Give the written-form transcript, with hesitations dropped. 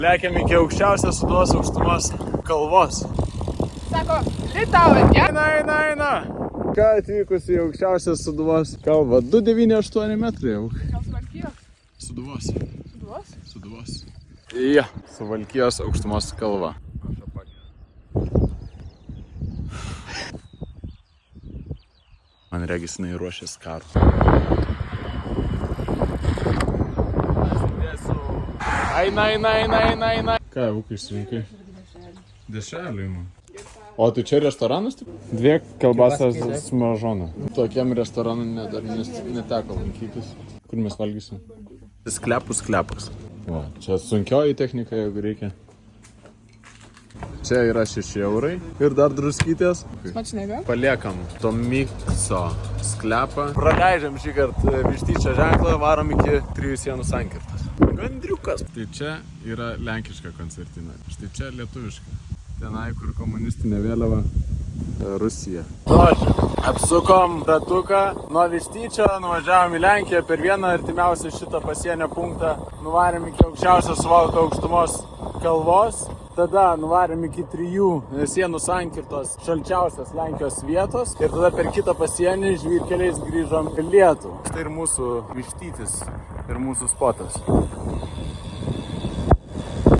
Lekiam iki aukščiausios Sūduvos aukštumos kalvos. Sako, Litauja. Eina. Ką atvykus į aukščiausią Sūduvos kalvą? 298 metrai jau. Gal Suvalkijos? Sūduvos. Sūduvos? Sūduvos. Ja, Suvalkijos aukštumos kalva. Man regis, jinai ruošės karų. Eina. Ką, Vukai, išsirinkai? Dešrelių įmu. O tai čia restoranas? Dvi kalbasas smažona. Tokiam restoranui dar neteko lankytis. Kur mes valgysim? Sklepas. O, čia sunkioji technika, jeigu reikia. Čia yra 6 eurai ir dar druskytės. Smačnega. Paliekam Tomikso sklepą. Praleidžiam šį kartą vištyčio ženklą, varom iki 3 sienų sankirtos. Gandriukas. Tai čia yra lenkiška koncertina. Štai čia lietuviška. Tenai, kur komunistinė vėliava, Rusija. Apsukom ratuką nuo Vištyčio, nuvažiavom į Lenkiją per vieną artimiausią šitą pasienio punktą. Nuvarėm iki aukščiausios Suvalkų aukštumos kalvos. Tada nuvarėm iki 3 sienų sankirtos šalčiausios Lenkijos vietos. Ir tada per kitą pasienį žvyrkeliais grįžom į Lietuvą. Štai ir mūsų Vištytis ir mūsų spotas.